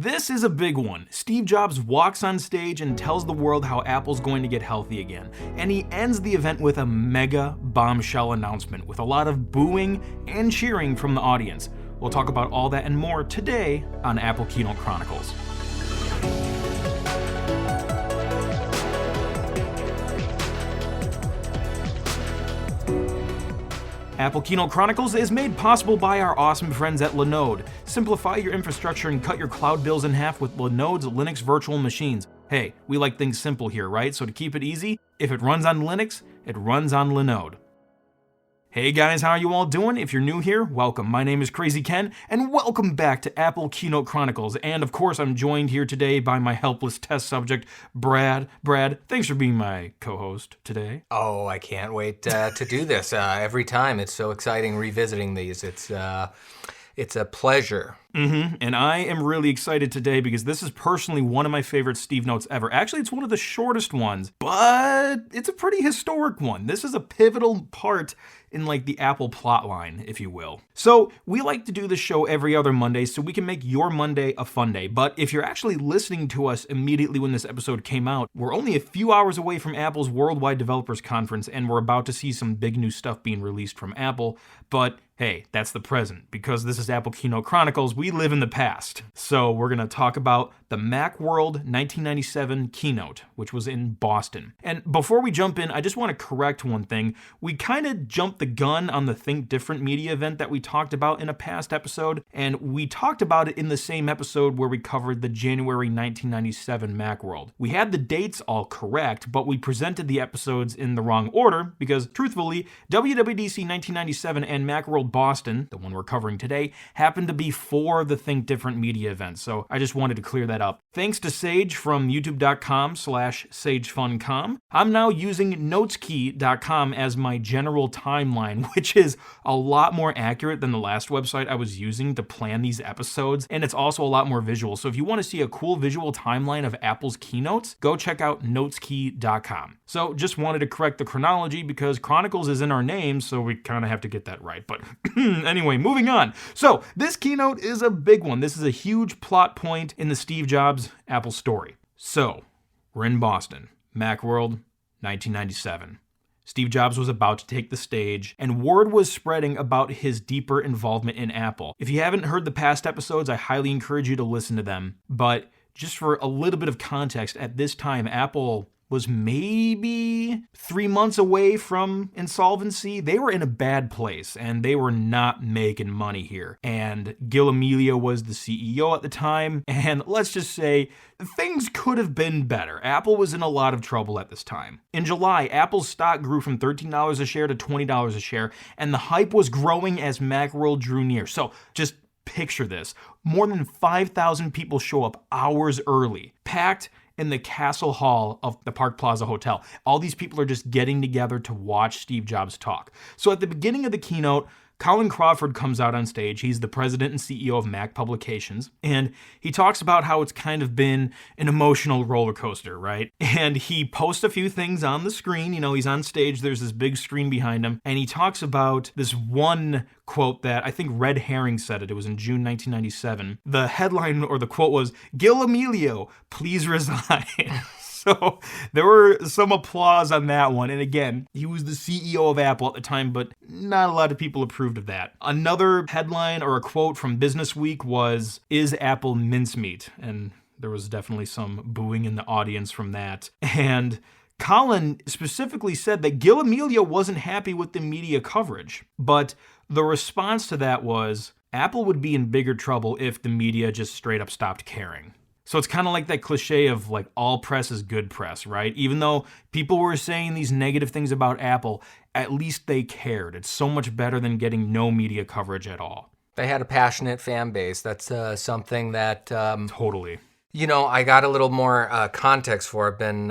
This is a big one. Steve Jobs walks on stage and tells the world how Apple's going to get healthy again. And he ends the event with a mega bombshell announcement with a lot of booing and cheering from the audience. We'll talk about all that and more today on Apple Keynote Chronicles. Apple Keynote Chronicles is made possible by our awesome friends at Linode. Simplify your infrastructure and cut your cloud bills in half with Linode's Linux virtual machines. Hey, we like things simple here, right? So to keep it easy, if it runs on Linux, it runs on Linode. Hey guys, how are you all doing? If you're new here, welcome. My name is Crazy Ken, and welcome back to Apple Keynote Chronicles. And of course, I'm joined here today by my helpless test subject, Brad. Brad, thanks for being my co-host today. Oh, I can't wait to do this. Every time, it's so exciting revisiting these. It's a pleasure. And I am really excited today because this is personally one of my favorite Steve Notes ever. Actually, it's one of the shortest ones, but it's a pretty historic one. This is a pivotal part in like the Apple plotline, if you will. So we like to do the show every other Monday so we can make your Monday a fun day. But if you're actually listening to us immediately when this episode came out, we're only a few hours away from Apple's Worldwide Developers Conference, and we're about to see some big new stuff being released from Apple. But hey, that's the present. Because this is Apple Keynote Chronicles, we live in the past. So we're going to talk about the Macworld 1997 keynote, which was in Boston. And before we jump in, I just want to correct one thing. We kind of jumped the gun on the Think Different Media event that we talked about in a past episode, and we talked about it in the same episode where we covered the January 1997 Macworld. We had the dates all correct, but we presented the episodes in the wrong order because, truthfully, WWDC 1997 and Macworld Boston, the one we're covering today, happened to be for the Think Different Media event, so I just wanted to clear that up. Thanks to Sage from youtube.com/SageFunCom, I'm now using Noteskey.com as my general timeline, which is a lot more accurate than the last website I was using to plan these episodes, and it's also a lot more visual. So if you want to see a cool visual timeline of Apple's keynotes, go check out Noteskey.com. So just wanted to correct the chronology because Chronicles is in our name, so we kind of have to get that right. But anyway, moving on. So this keynote is a big one. This is a huge plot point in the Steve Jobs Apple story. So we're in Boston, Macworld, 1997. Steve Jobs was about to take the stage, and word was spreading about his deeper involvement in Apple. If you haven't heard the past episodes, I highly encourage you to listen to them. But just for a little bit of context, at this time, Apple was maybe 3 months away from insolvency. They were in a bad place, and they were not making money here. And Gil Amelio was the CEO at the time, and let's just say things could have been better. Apple was in a lot of trouble at this time. In July, Apple's stock grew from $13 a share to $20 a share, and the hype was growing as Macworld drew near. So just picture this. More than 5,000 people show up hours early, packed in the Castle Hall of the Park Plaza Hotel. All these people are just getting together to watch Steve Jobs talk. So at the beginning of the keynote, Colin Crawford comes out on stage. He's the president and CEO of Mac Publications, and he talks about how it's kind of been an emotional roller coaster, right? And he posts a few things on the screen. You know, he's on stage. There's this big screen behind him, and he talks about this one quote that I think Red Herring said it. It was in June 1997. The headline or the quote was, "Gil Amelio, please resign." So there were some applause on that one. And again, he was the CEO of Apple at the time, but not a lot of people approved of that. Another headline or a quote from Business Week was, "Is Apple mincemeat?" And there was definitely some booing in the audience from that. And Colin specifically said that Gil Amelio wasn't happy with the media coverage, but the response to that was, Apple would be in bigger trouble if the media just straight up stopped caring. So it's kind of like that cliche of like all press is good press, right? Even though people were saying these negative things about Apple, at least they cared. It's so much better than getting no media coverage at all. They had a passionate fan base. That's something that Totally. You know, I got a little more context for it. I've been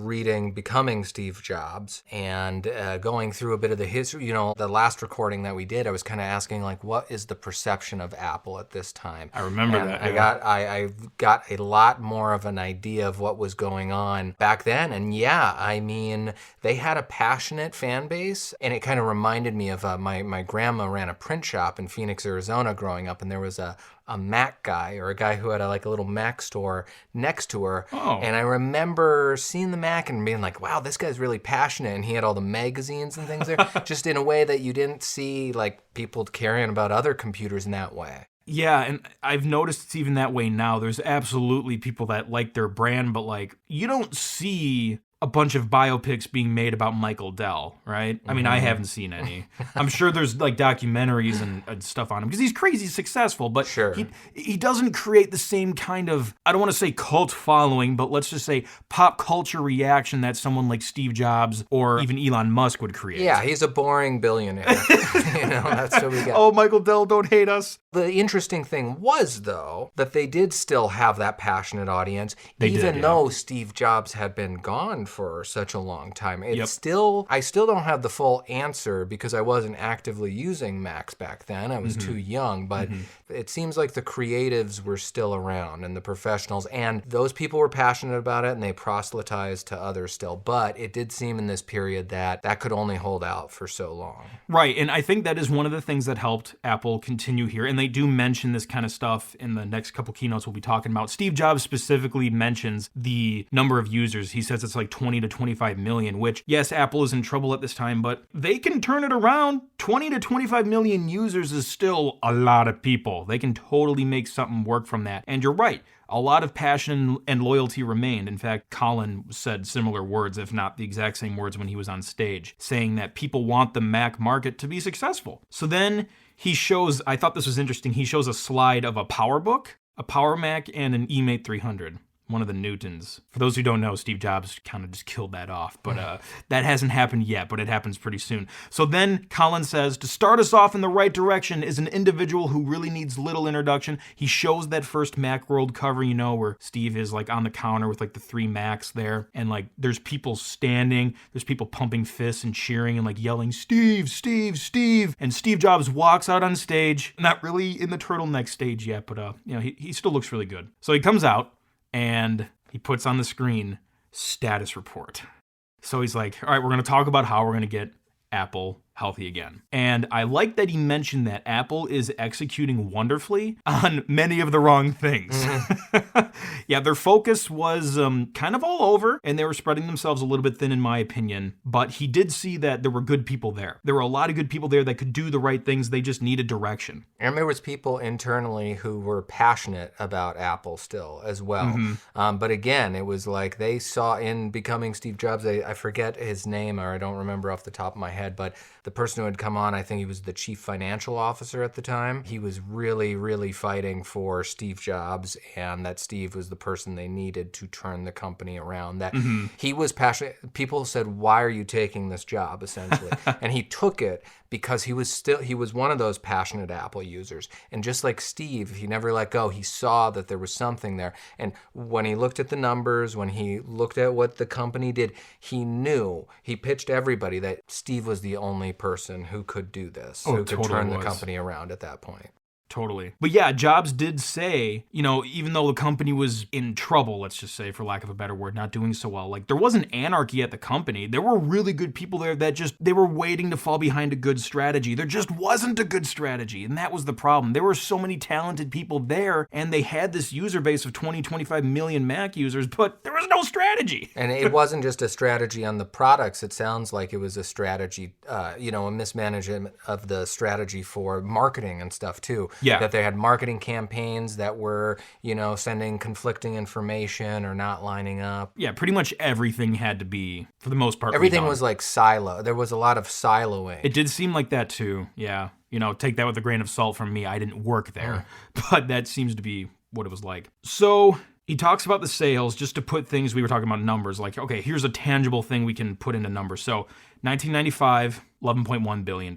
reading Becoming Steve Jobs and going through a bit of the history. You know, the last recording that we did, I was kind of asking, like, what is the perception of Apple at this time? I remember and that. I got a lot more of an idea of what was going on back then. And yeah, I mean, they had a passionate fan base. And it kind of reminded me of my grandma ran a print shop in Phoenix, Arizona growing up. And there was a a Mac guy or a guy who had a little Mac store next to her. Oh. And I remember seeing the Mac and being like, wow, this guy's really passionate. And he had all the magazines and things there, just in a way that you didn't see people caring about other computers in that way. Yeah, and I've noticed it's even that way now. There's absolutely people that like their brand, but you don't see a bunch of biopics being made about Michael Dell, right? I mean, I haven't seen any. I'm sure there's documentaries and stuff on him because he's crazy successful, but sure. he doesn't create the same kind of, I don't want to say cult following, but let's just say pop culture reaction that someone like Steve Jobs or even Elon Musk would create. Yeah, he's a boring billionaire. That's what we got. Oh, Michael Dell, don't hate us. The interesting thing was, though, that they did still have that passionate audience, even though Steve Jobs had been gone for such a long time. I still don't have the full answer because I wasn't actively using Macs back then. I was too young, but it seems like the creatives were still around and the professionals, and those people were passionate about it and they proselytized to others still. But it did seem in this period that could only hold out for so long. Right, and I think that is one of the things that helped Apple continue here, and they do mention this kind of stuff in the next couple keynotes we'll be talking about. Steve Jobs specifically mentions the number of users. He says it's 20 to 25 million, which, yes, Apple is in trouble at this time, but they can turn it around. 20 to 25 million users is still a lot of people. They can totally make something work from that. And you're right. A lot of passion and loyalty remained. In fact, Colin said similar words, if not the exact same words when he was on stage, saying that people want the Mac market to be successful. So then he shows, I thought this was interesting, he shows a slide of a PowerBook, a Power Mac, and an eMate 300. One of the Newtons. For those who don't know, Steve Jobs kind of just killed that off, but that hasn't happened yet, but it happens pretty soon. So then Colin says, to start us off in the right direction is an individual who really needs little introduction. He shows that first Macworld cover, where Steve is on the counter with the 3 Macs there, and there's people standing, there's people pumping fists and cheering and yelling, Steve, Steve, Steve. And Steve Jobs walks out on stage, not really in the turtleneck stage yet, but he still looks really good. So he comes out, and he puts on the screen status report. So he's like, all right, we're going to talk about how we're going to get Apple healthy again. And I like that he mentioned that Apple is executing wonderfully on many of the wrong things. Yeah, their focus was kind of all over, and they were spreading themselves a little bit thin in my opinion, but he did see that there were good people there. There were a lot of good people there that could do the right things. They just needed direction. And there was people internally who were passionate about Apple still as well. But again, it was they saw in becoming Steve Jobs, I forget his name, or I don't remember off the top of my head, but the person who had come on, I think he was the chief financial officer at the time. He was really, really fighting for Steve Jobs, and that Steve was the person they needed to turn the company around. That he was passionate. People said, why are you taking this job, essentially? And he took it because he was one of those passionate Apple users. And just like Steve, he never let go. He saw that there was something there. And when he looked at the numbers, when he looked at what the company did, he knew, he pitched everybody that Steve was the only person who could do this, who could turn the company around at that point. Totally. But yeah, Jobs did say, even though the company was in trouble, let's just say, for lack of a better word, not doing so well, there wasn't anarchy at the company. There were really good people there that they were waiting to fall behind a good strategy. There just wasn't a good strategy, and that was the problem. There were so many talented people there, and they had this user base of 20, 25 million Mac users, but there was no strategy. And it wasn't just a strategy on the products. It sounds like it was a strategy, a mismanagement of the strategy for marketing and stuff, too. Yeah. That they had marketing campaigns that were, sending conflicting information or not lining up. Yeah, pretty much everything had to be, for the most part, everything redone. Was silo. There was a lot of siloing. It did seem like that too, yeah. Take that with a grain of salt from me. I didn't work there, but that seems to be what it was like. So he talks about the sales, just to put things, we were talking about numbers, okay, here's a tangible thing we can put into numbers. So 1995, $11.1 billion.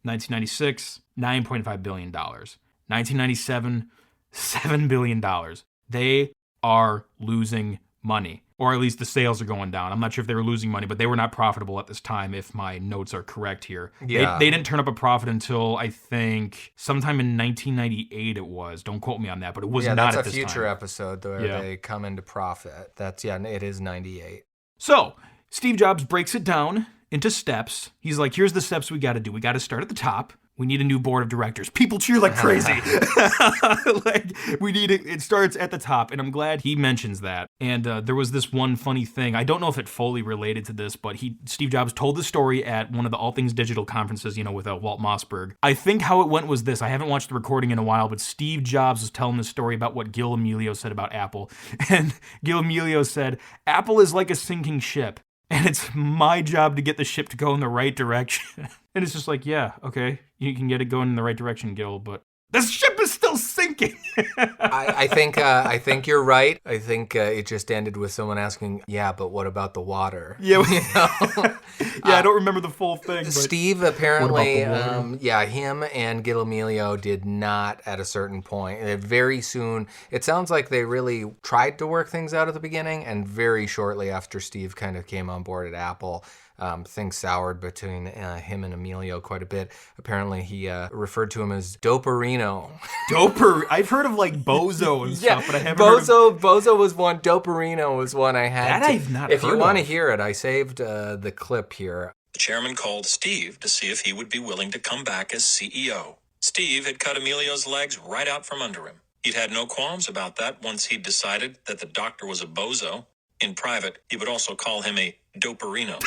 1996, $9.5 billion. 1997, $7 billion. They are losing money, or at least the sales are going down. I'm not sure if they were losing money, but they were not profitable at this time, if my notes are correct here. Yeah. They didn't turn up a profit until, I think, sometime in 1998 it was. Don't quote me on that, but it was not at this time. That's a future episode where they come into profit. It is 98. So, Steve Jobs breaks it down into steps. He's like, here's the steps we got to do. We got to start at the top. we need a new board of directors. People cheer like crazy. Like, we need it starts at the top, and I'm glad he mentions that. And there was this one funny thing. I don't know if it fully related to this, but Steve Jobs told the story at one of the All Things Digital conferences, with Walt Mossberg. I think how it went was this. I haven't watched the recording in a while, but Steve Jobs was telling the story about what Gil Amelio said about Apple. And Gil Amelio said, Apple is like a sinking ship, and it's my job to get the ship to go in the right direction. And it's just like, yeah, okay, you can get it going in the right direction, Gil, but the ship is still sinking. I think you're right. I think it just ended with someone asking, yeah, but what about the water? Yeah, I don't remember the full thing. But Steve apparently, him and Gil Amelio did not at a certain point. Very soon, it sounds like they really tried to work things out at the beginning, and very shortly after Steve kind of came on board at Apple, things soured between him and Amelio quite a bit. Apparently, he referred to him as Doperino. I've heard of like Bozo and stuff, but I haven't heard of... Bozo was one. Doperino was one I had. That I've not heard If you want to hear it, I saved the clip here. The chairman called Steve to see if he would be willing to come back as CEO. Steve had cut Amelio's legs right out from under him. He'd had no qualms about that once he'd decided that the doctor was a bozo. In private, he would also call him a Doperino.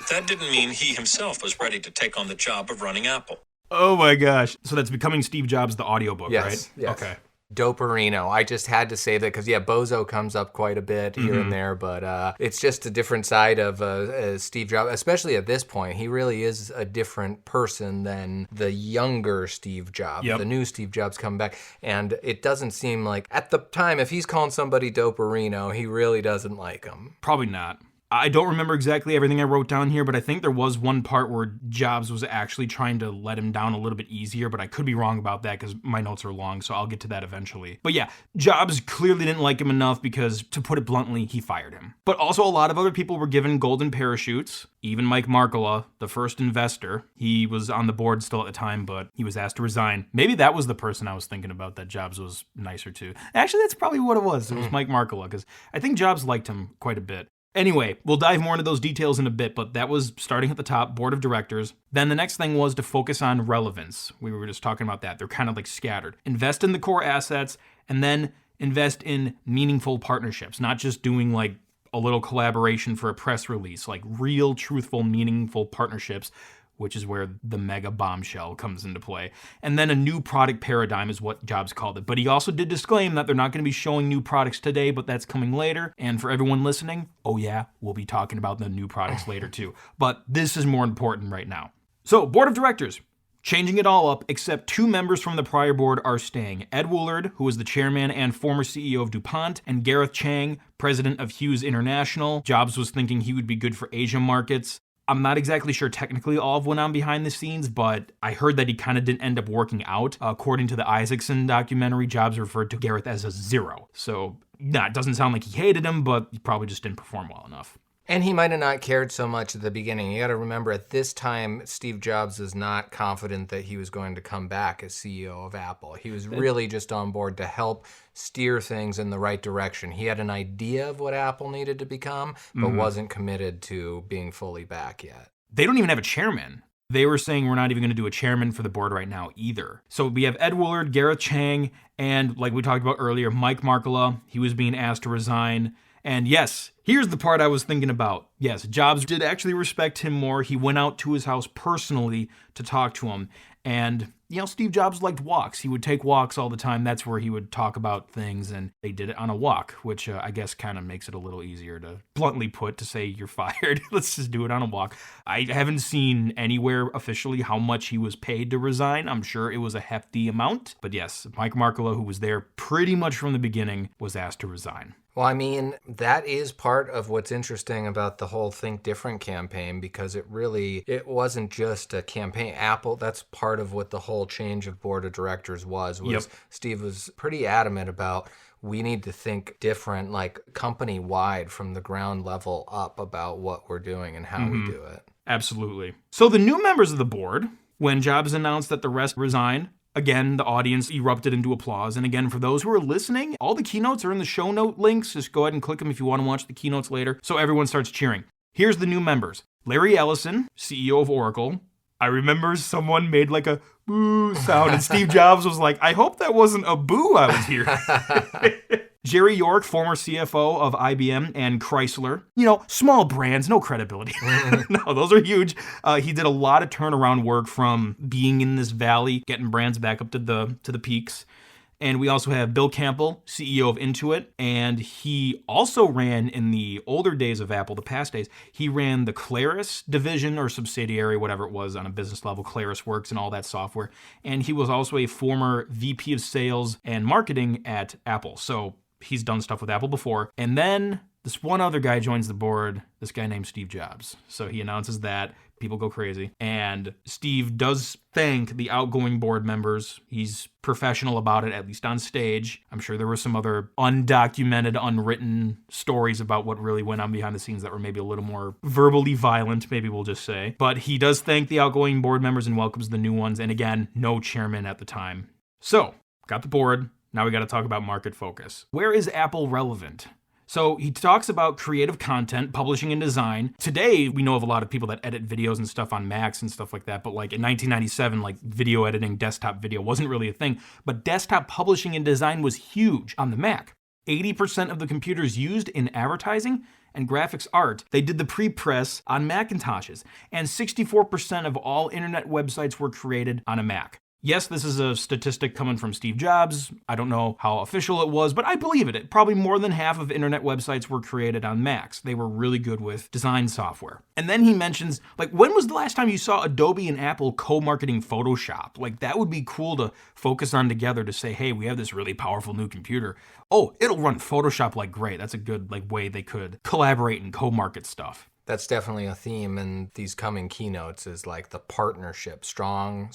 That didn't mean he himself was ready to take on the job of running Apple. Oh my gosh. So that's Becoming Steve Jobs, the audiobook, yes, right? Yes. Okay. Doperino. I just had to say that because, Bozo comes up quite a bit here and there, but it's just a different side of Steve Jobs, especially at this point. He really is a different person than the younger Steve Jobs, the new Steve Jobs coming back. And it doesn't seem like, at the time, if he's calling somebody Doperino, he really doesn't like him. Probably not. I don't remember exactly everything I wrote down here, but I think there was one part where Jobs was actually trying to let him down a little bit easier, but I could be wrong about that because my notes are long, so I'll get to that eventually. But yeah, Jobs clearly didn't like him enough because, to put it bluntly, he fired him. But also a lot of other people were given golden parachutes. Even Mike Markkula, the first investor, he was on the board still at the time, but he was asked to resign. Maybe that was the person I was thinking about that Jobs was nicer to. Actually, that's probably what it was. It was Mike Markkula, because I think Jobs liked him quite a bit. Anyway, we'll dive more into those details in a bit, but that was starting at the top, board of directors. Then the next thing was to focus on relevance. We were just talking about that. They're kind of like scattered. Invest in the core assets, and then invest in meaningful partnerships, not just doing like a little collaboration for a press release, like real, truthful, meaningful partnerships, which is where the mega bombshell comes into play. And then a new product paradigm is what Jobs called it. But he also did disclaim that they're not going to be showing new products today, but that's coming later. And for everyone listening, oh yeah, we'll be talking about the new products later too. But this is more important right now. So, board of directors. Changing it all up, except two members from the prior board are staying. Ed Woolard, who was the chairman and former CEO of DuPont, and Gareth Chang, president of Hughes International. Jobs was thinking he would be good for Asian markets. I'm not exactly sure technically all of what went on behind the scenes, but I heard that he kind of didn't end up working out. According to the Isaacson documentary, Jobs referred to Gareth as a zero. So, it doesn't sound like he hated him, but he probably just didn't perform well enough. And he might have not cared so much at the beginning. You got to remember, at this time, Steve Jobs is not confident that he was going to come back as CEO of Apple. He was really just on board to help steer things in the right direction. He had an idea of what Apple needed to become, but wasn't committed to being fully back yet. They don't even have a chairman. They were saying we're not even going to do a chairman for the board right now either. So we have Ed Woolard, Gareth Chang, and like we talked about earlier, Mike Markkula. He was being asked to resign. And yes, here's the part I was thinking about. Yes, Jobs did actually respect him more. He went out to his house personally to talk to him. And, Steve Jobs liked walks. He would take walks all the time. That's where he would talk about things. And they did it on a walk, which I guess kind of makes it a little easier to bluntly put to say you're fired. Let's just do it on a walk. I haven't seen anywhere officially how much he was paid to resign. I'm sure it was a hefty amount. But yes, Mike Markkula, who was there pretty much from the beginning, was asked to resign. Well, I mean, that is part of what's interesting about the whole Think Different campaign, because it wasn't just a campaign. Apple, that's part of what the whole change of board of directors was Steve was pretty adamant about, we need to think different, like company-wide from the ground level up about what we're doing and how we do it. Absolutely. So the new members of the board, when Jobs announced that the rest resigned, again, the audience erupted into applause. And again, for those who are listening, all the keynotes are in the show note links. Just go ahead and click them if you want to watch the keynotes later. So everyone starts cheering. Here's the new members. Larry Ellison, CEO of Oracle. I remember someone made like a boo sound, and Steve Jobs was like, I hope that wasn't a boo I was hearing. Jerry York, former CFO of IBM and Chrysler. Small brands, no credibility. No, those are huge. He did a lot of turnaround work from being in this valley, getting brands back up to the peaks. And we also have Bill Campbell, CEO of Intuit, and he also ran, in the older days of Apple, the past days, he ran the Claris division or subsidiary, whatever it was on a business level, Claris Works and all that software. And he was also a former VP of sales and marketing at Apple. So he's done stuff with Apple before. And then this one other guy joins the board, this guy named Steve Jobs. So he announces that. People go crazy. And Steve does thank the outgoing board members. He's professional about it, at least on stage. I'm sure there were some other undocumented, unwritten stories about what really went on behind the scenes that were maybe a little more verbally violent, maybe we'll just say. But he does thank the outgoing board members and welcomes the new ones. And again, no chairman at the time. So, got the board. Now we got to talk about market focus. Where is Apple relevant? So he talks about creative content, publishing and design. Today, we know of a lot of people that edit videos and stuff on Macs and stuff like that. But like in 1997, like video editing, desktop video wasn't really a thing. But desktop publishing and design was huge on the Mac. 80% of the computers used in advertising and graphics art, they did the pre-press on Macintoshes. And 64% of all internet websites were created on a Mac. Yes, this is a statistic coming from Steve Jobs. I don't know how official it was, but I believe it. Probably more than half of internet websites were created on Macs. They were really good with design software. And then he mentions, like, when was the last time you saw Adobe and Apple co-marketing Photoshop? Like, that would be cool to focus on together to say, hey, we have this really powerful new computer. Oh, it'll run Photoshop like great. That's a good way they could collaborate and co-market stuff. That's definitely a theme in these coming keynotes, is like the partnership, strong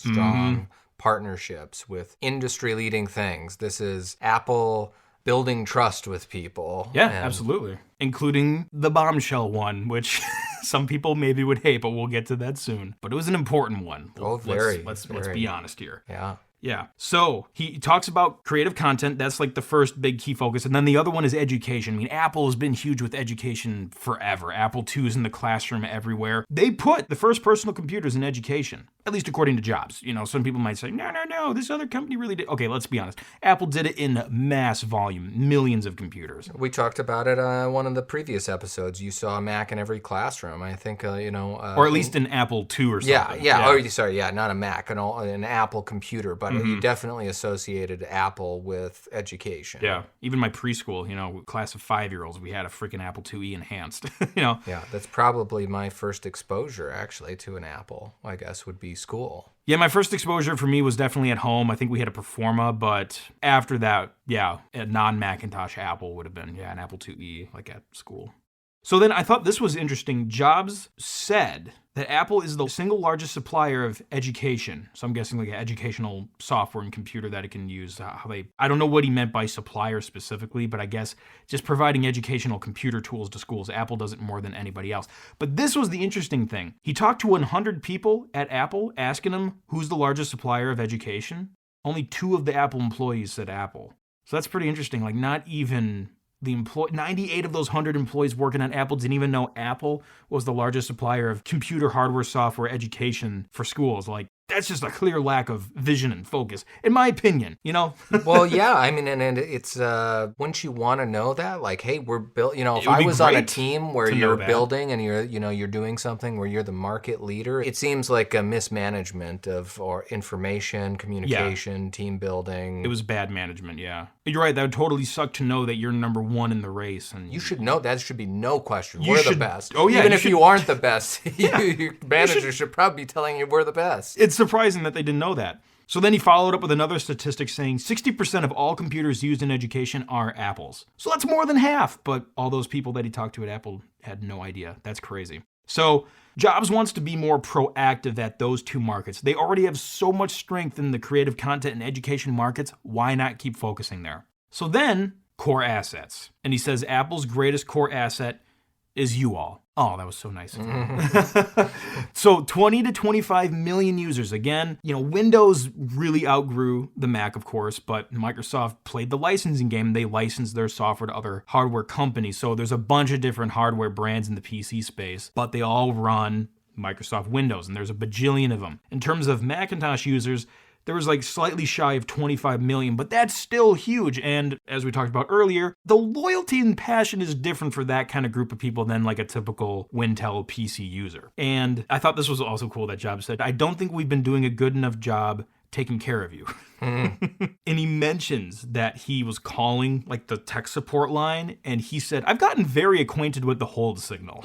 partnerships with industry-leading things. This is Apple building trust with people. Yeah, absolutely. Including the Bombshell one, which some people maybe would hate, but we'll get to that soon. But it was an important one. Oh, very. Let's be honest here. Yeah. Yeah. So he talks about creative content. That's like the first big key focus. And then the other one is education. I mean, Apple has been huge with education forever. Apple II is in the classroom everywhere. They put the first personal computers in education, at least according to Jobs. Some people might say, no, this other company really did. Okay, let's be honest. Apple did it in mass volume, millions of computers. We talked about it on one of the previous episodes. You saw a Mac in every classroom. I think, or at least an Apple II or something. Yeah. Oh, sorry. Yeah, not a Mac, an Apple computer, but you definitely associated Apple with education. Yeah. Even my preschool, class of 5-year-olds, we had a freaking Apple IIe enhanced, Yeah, that's probably my first exposure, actually, to an Apple, I guess, would be school. Yeah, my first exposure for me was definitely at home. I think we had a Performa, but after that, a non-Macintosh Apple would have been, an Apple IIe, like at school. So then I thought this was interesting. Jobs said that Apple is the single largest supplier of education. So I'm guessing like an educational software and computer that it can use. I don't know what he meant by supplier specifically, but I guess just providing educational computer tools to schools. Apple does it more than anybody else. But this was the interesting thing. He talked to 100 people at Apple, asking them who's the largest supplier of education. Only 2 of the Apple employees said Apple. So that's pretty interesting. Like not even 98 of those 100 employees working at Apple didn't even know Apple was the largest supplier of computer hardware, software, education for schools. Like, that's just a clear lack of vision and focus, in my opinion, Well, yeah, I mean, and it's, wouldn't you want to know that? Like, hey, we're built, if would I be was on a great team where to you're know that. building and you're doing something where you're the market leader, it seems like a mismanagement or information, communication, team building. It was bad management, yeah. You're right, that would totally suck to know that you're number 1 in the race. And you should know, that should be no question. You We're should- the best. oh, yeah, Even you if should- you aren't the best, your manager should probably be telling you we're the best. It's surprising that they didn't know that. So then he followed up with another statistic saying 60% of all computers used in education are Apples. So that's more than half, but all those people that he talked to at Apple had no idea. That's crazy. So Jobs wants to be more proactive at those 2 markets. They already have so much strength in the creative content and education markets. Why not keep focusing there? So then, core assets. And he says Apple's greatest core asset is you all. Oh, that was so nice of him. So 20 to 25 million users. Again, Windows really outgrew the Mac, of course, but Microsoft played the licensing game. They licensed their software to other hardware companies. So there's a bunch of different hardware brands in the PC space, but they all run Microsoft Windows, and there's a bajillion of them. In terms of Macintosh users, there was like slightly shy of 25 million, but that's still huge. And as we talked about earlier, the loyalty and passion is different for that kind of group of people than like a typical Wintel PC user. And I thought this was also cool that Jobs said, I don't think we've been doing a good enough job taking care of you. And he mentions that he was calling like the tech support line, and he said, I've gotten very acquainted with the hold signal.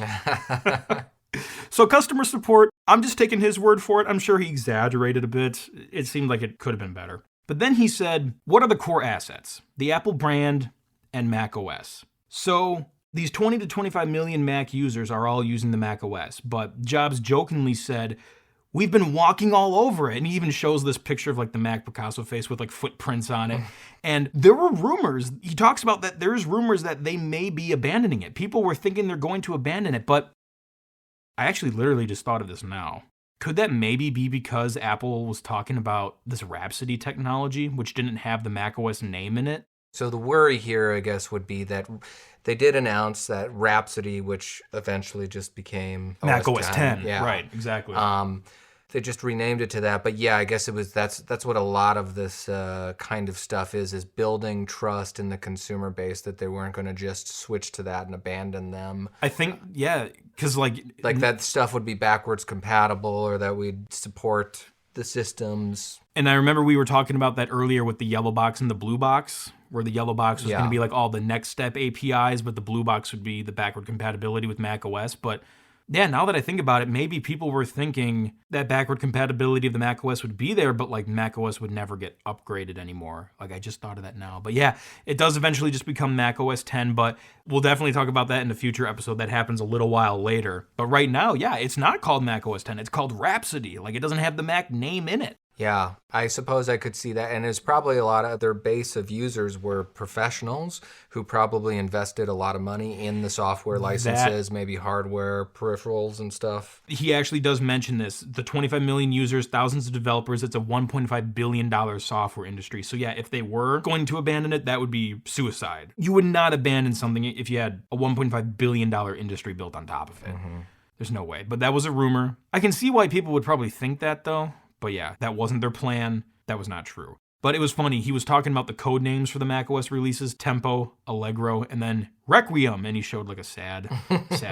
So customer support, I'm just taking his word for it. I'm sure he exaggerated a bit. It seemed like it could have been better. But then he said, what are the core assets? The Apple brand and Mac OS. So these 20 to 25 million Mac users are all using the Mac OS, but Jobs jokingly said, we've been walking all over it. And he even shows this picture of like the Mac Picasso face with like footprints on it. And there were rumors, he talks about that there's rumors that they may be abandoning it. People were thinking they're going to abandon it, but I actually literally just thought of this now. Could that maybe be because Apple was talking about this Rhapsody technology, which didn't have the macOS name in it? So the worry here, I guess, would be that they did announce that Rhapsody, which eventually just became macOS 10. Yeah. Right, exactly. They just renamed it to that, but yeah, I guess it was that's what a lot of this kind of stuff is building trust in the consumer base that they weren't going to just switch to that and abandon them. I think, yeah, because like that stuff would be backwards compatible, or that we'd support the systems. And I remember we were talking about that earlier with the yellow box and the blue box, where the yellow box was going to be like all the next step APIs, but the blue box would be the backward compatibility with macOS. But yeah, now that I think about it, maybe people were thinking that backward compatibility of the macOS would be there, but like macOS would never get upgraded anymore. Like I just thought of that now. But yeah, it does eventually just become macOS 10, but we'll definitely talk about that in a future episode. That happens a little while later. But right now, yeah, it's not called macOS 10. It's called Rhapsody. Like it doesn't have the Mac name in it. Yeah, I suppose I could see that. And it's probably a lot of their base of users were professionals who probably invested a lot of money in the software licenses, maybe hardware, peripherals and stuff. He actually does mention this. The 25 million users, thousands of developers, it's a $1.5 billion software industry. So yeah, if they were going to abandon it, that would be suicide. You would not abandon something if you had a $1.5 billion industry built on top of it. Mm-hmm. There's no way. But that was a rumor. I can see why people would probably think that though. But yeah, that wasn't their plan. That was not true. But it was funny. He was talking about the code names for the macOS releases, Tempo, Allegro, and then Requiem. And he showed like a sad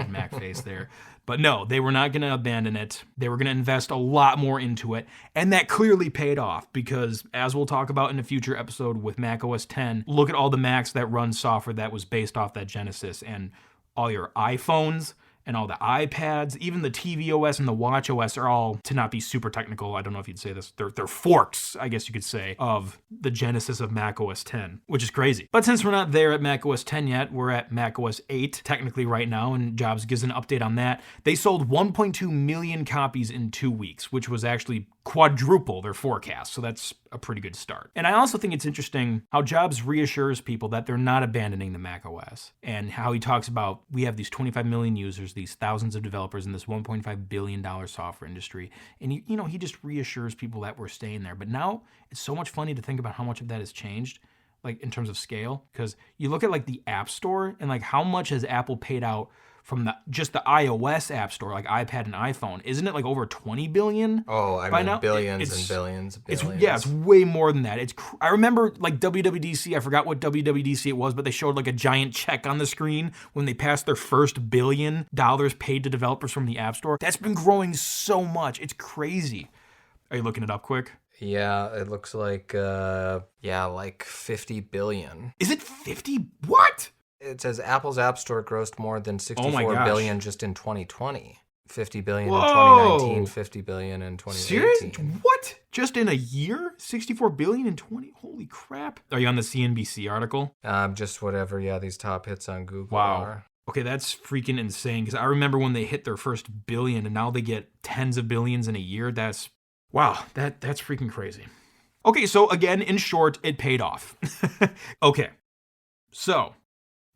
Mac face there. But no, they were not going to abandon it. They were going to invest a lot more into it. And that clearly paid off because, as we'll talk about in a future episode with macOS 10, look at all the Macs that run software that was based off that Genesis, and all your iPhones and all the iPads, even the TV OS and the Watch OS are all, to not be super technical, I don't know if you'd say this, they're forks, I guess you could say, of the genesis of macOS 10, which is crazy. But since we're not there at macOS 10 yet, we're at macOS 8 technically right now, and Jobs gives an update on that. They sold 1.2 million copies in 2 weeks, which was actually quadruple their forecast, so that's a pretty good start. And I also think it's interesting how Jobs reassures people that they're not abandoning the Mac OS, and how he talks about, we have these 25 million users, these thousands of developers in this $1.5 billion software industry, and he just reassures people that we're staying there. But now it's so much funny to think about how much of that has changed, like in terms of scale, because you look at like the App Store and like how much has Apple paid out from just the iOS App Store, like iPad and iPhone. Isn't it like over 20 billion? Oh, I mean, billions and billions. It's way more than that. I remember like WWDC, I forgot what WWDC it was, but they showed like a giant check on the screen when they passed their first $1 billion paid to developers from the App Store. That's been growing so much. It's crazy. Are you looking it up quick? Yeah, it looks like, like 50 billion. Is it 50? What? It says Apple's App Store grossed more than $64 billion just in 2020. $50 billion in 2019, $50 billion in 2018. Serious? What? Just in a year? $64 billion in 20? Holy crap. Are you on the CNBC article? Just whatever, these top hits on Google are. Okay, that's freaking insane, because I remember when they hit their first billion, and now they get tens of billions in a year. That's freaking crazy. Okay, so again, in short, it paid off. Okay, so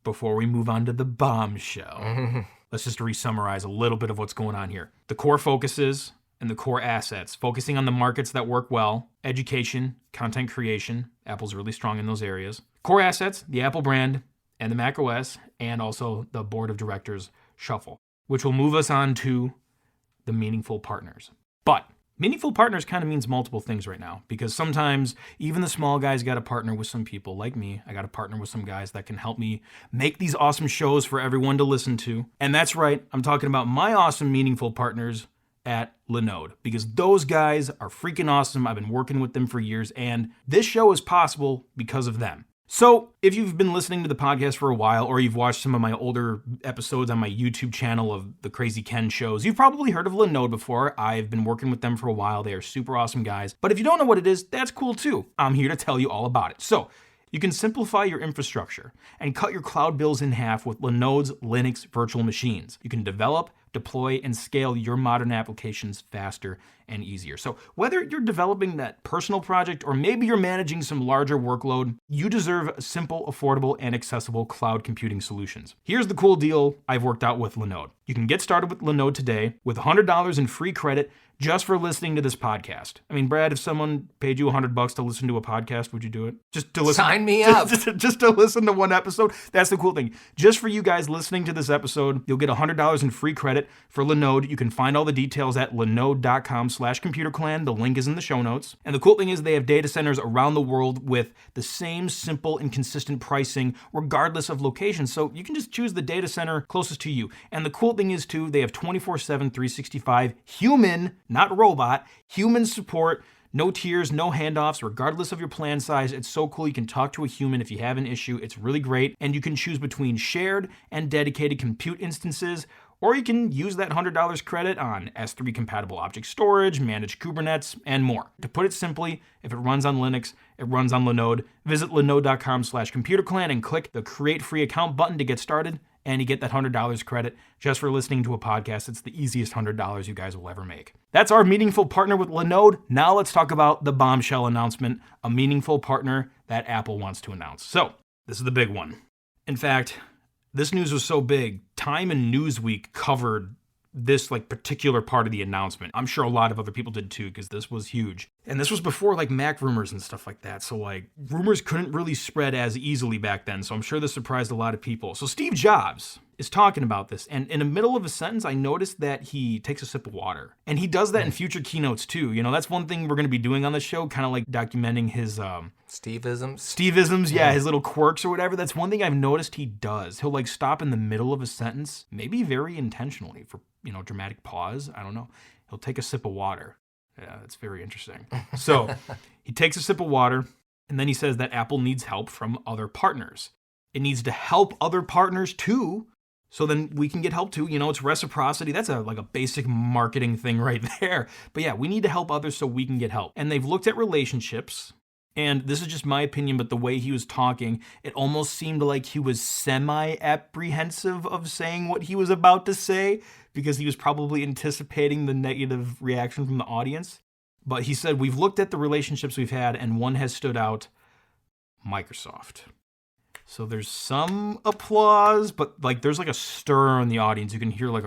before we move on to the bombshell, let's just re-summarize a little bit of what's going on here. The core focuses and the core assets, focusing on the markets that work well, education, content creation. Apple's really strong in those areas. Core assets, the Apple brand and the Mac OS, and also the board of directors shuffle, which will move us on to the meaningful partners. But meaningful partners kind of means multiple things right now, because sometimes even the small guys got to partner with some people like me. I got to partner with some guys that can help me make these awesome shows for everyone to listen to. And that's right, I'm talking about my awesome meaningful partners at Linode, because those guys are freaking awesome. I've been working with them for years, and this show is possible because of them. So if you've been listening to the podcast for a while, or you've watched some of my older episodes on my YouTube channel of the Crazy Ken shows, you've probably heard of Linode before. I've been working with them for a while. They are super awesome guys. But if you don't know what it is, that's cool too. I'm here to tell you all about it. So you can simplify your infrastructure and cut your cloud bills in half with Linode's Linux virtual machines. You can develop, deploy, and scale your modern applications faster and easier. So whether you're developing that personal project or maybe you're managing some larger workload, you deserve simple, affordable, and accessible cloud computing solutions. Here's the cool deal I've worked out with Linode. You can get started with Linode today with $100 in free credit just for listening to this podcast. I mean, Brad, if someone paid you $100 to listen to a podcast, would you do it? Just to listen. Sign me up. Just to listen to one episode. That's the cool thing. Just for you guys listening to this episode, you'll get $100 in free credit for Linode. You can find all the details at linode.com/computerclan. The link is in the show notes. And the cool thing is they have data centers around the world with the same simple and consistent pricing regardless of location. So you can just choose the data center closest to you. And the cool thing is too, they have 24/7, 365 human, not robot, human support. No tiers, no handoffs, regardless of your plan size. It's so cool. You can talk to a human if you have an issue. It's really great. And you can choose between shared and dedicated compute instances, or you can use that $100 credit on S3 compatible object storage, managed Kubernetes, and more. To put it simply, if it runs on Linux, it runs on Linode. Visit linode.com/computerclan and click the create free account button to get started. And you get that $100 credit just for listening to a podcast. It's the easiest $100 you guys will ever make. That's our meaningful partner with Linode. Now let's talk about the Bombshell announcement, a meaningful partner that Apple wants to announce. So this is the big one. In fact, this news was so big, Time and Newsweek covered this particular part of the announcement. I'm sure a lot of other people did too, because this was huge. And this was before Mac rumors and stuff like that. So rumors couldn't really spread as easily back then. So I'm sure this surprised a lot of people. So Steve Jobs is talking about this. And in the middle of a sentence, I noticed that he takes a sip of water. And he does that in future keynotes too. You know, that's one thing we're going to be doing on the show, kind of documenting his Steve-isms, yeah, his little quirks or whatever. That's one thing I've noticed he does. He'll stop in the middle of a sentence, maybe very intentionally for, dramatic pause. I don't know. He'll take a sip of water. Yeah, that's very interesting. So he takes a sip of water, and then he says that Apple needs help from other partners. It needs to help other partners too, so then we can get help too. It's reciprocity. That's a basic marketing thing right there. But yeah, we need to help others so we can get help. And they've looked at relationships. And this is just my opinion, but the way he was talking, it almost seemed like he was semi-apprehensive of saying what he was about to say, because he was probably anticipating the negative reaction from the audience. But he said, we've looked at the relationships we've had, and one has stood out: Microsoft. So there's some applause, but there's a stir in the audience. You can hear a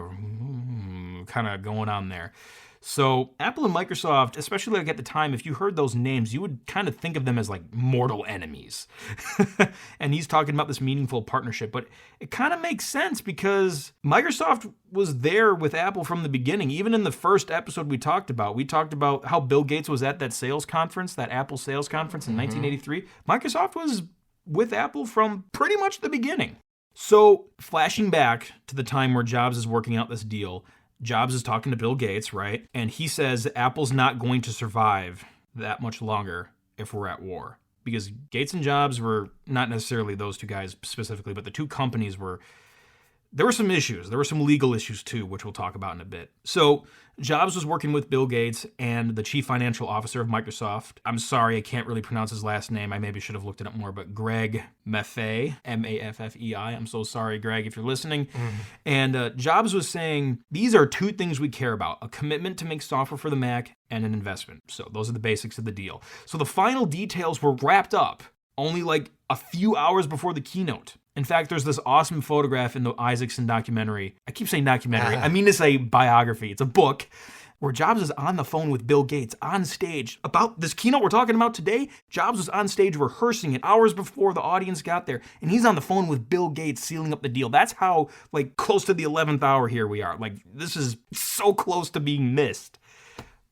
kind of going on there. So Apple and Microsoft, especially at the time, if you heard those names, you would kind of think of them as mortal enemies. And he's talking about this meaningful partnership, but it kind of makes sense because Microsoft was there with Apple from the beginning. Even in the first episode we talked about how Bill Gates was at that sales conference, that Apple sales conference in 1983. Microsoft was with Apple from pretty much the beginning. So flashing back to the time where Jobs is working out this deal, Jobs is talking to Bill Gates, right? And he says Apple's not going to survive that much longer if we're at war. Because Gates and Jobs were not necessarily those two guys specifically, but the two companies there were some issues. There were some legal issues too, which we'll talk about in a bit. So Jobs was working with Bill Gates and the chief financial officer of Microsoft. I'm sorry, I can't really pronounce his last name. I maybe should have looked it up more, but Greg Maffei, Maffei. I'm so sorry, Greg, if you're listening. And Jobs was saying, these are two things we care about: a commitment to make software for the Mac and an investment. So those are the basics of the deal. So the final details were wrapped up only a few hours before the keynote. In fact, there's this awesome photograph in the Isaacson documentary. I keep saying documentary. I mean to say biography. It's a book where Jobs is on the phone with Bill Gates on stage about this keynote we're talking about today. Jobs was on stage rehearsing it hours before the audience got there, and he's on the phone with Bill Gates sealing up the deal. That's how, like, close to the 11th hour here we are. Like, this is so close to being missed,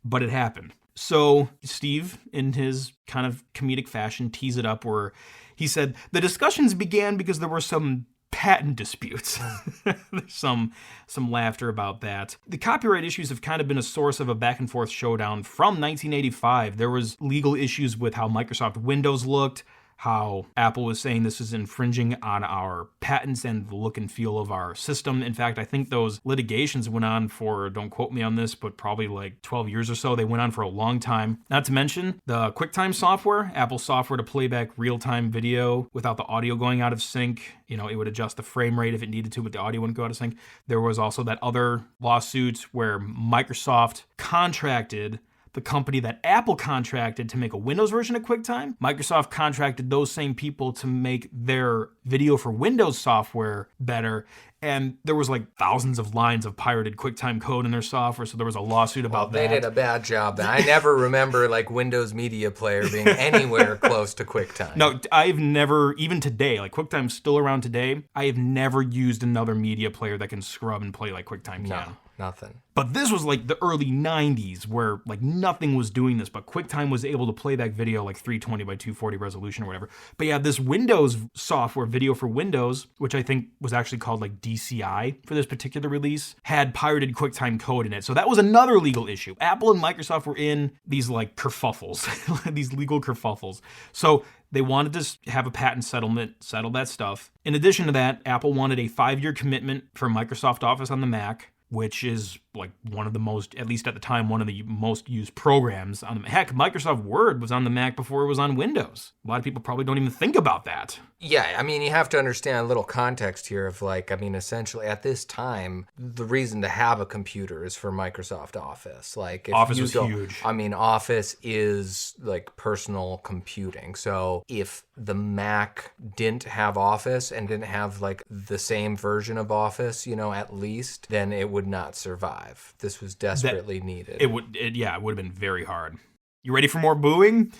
but it happened. So Steve, in his kind of comedic fashion, teased it up where he said, the discussions began because there were some patent disputes. There's some laughter about that. The copyright issues have kind of been a source of a back and forth showdown from 1985. There was legal issues with how Microsoft Windows looked, how Apple was saying this is infringing on our patents and the look and feel of our system. In fact, I think those litigations went on for, don't quote me on this, but probably like 12 years or so. They went on for a long time. Not to mention the QuickTime software, Apple's software to play back real-time video without the audio going out of sync. You know, it would adjust the frame rate if it needed to, but the audio wouldn't go out of sync. There was also that other lawsuit where Microsoft contracted the company that Apple contracted to make a Windows version of QuickTime. Microsoft contracted those same people to make their video for Windows software better. And there was like thousands of lines of pirated QuickTime code in their software, so there was a lawsuit about that. They did a bad job. I never remember like Windows Media Player being anywhere close to QuickTime. No, I've never, even today, like QuickTime's still around today, I have never used another media player that can scrub and play like QuickTime can. Nothing. But this was like the early 90s where like nothing was doing this, but QuickTime was able to play that video like 320 by 240 resolution or whatever. But yeah, this Windows software, video for Windows, which I think was actually called like DCI for this particular release, had pirated QuickTime code in it. So that was another legal issue. Apple and Microsoft were in these like kerfuffles, these legal kerfuffles. So they wanted to have a patent settlement, settle that stuff. In addition to that, Apple wanted a 5-year commitment for Microsoft Office on the Mac, which is like one of the most, at least at the time, one of the most used programs on the Mac. Heck, Microsoft Word was on the Mac before it was on Windows. A lot of people probably don't even think about that. Yeah, I mean, you have to understand a little context here of like, I mean, essentially at this time, the reason to have a computer is for Microsoft Office. Like, if Office you was huge. I mean, Office is like personal computing. So if the Mac didn't have Office and didn't have like the same version of Office, you know, at least, then it would not survive. This was desperately needed. It would have been very hard. You ready for more booing?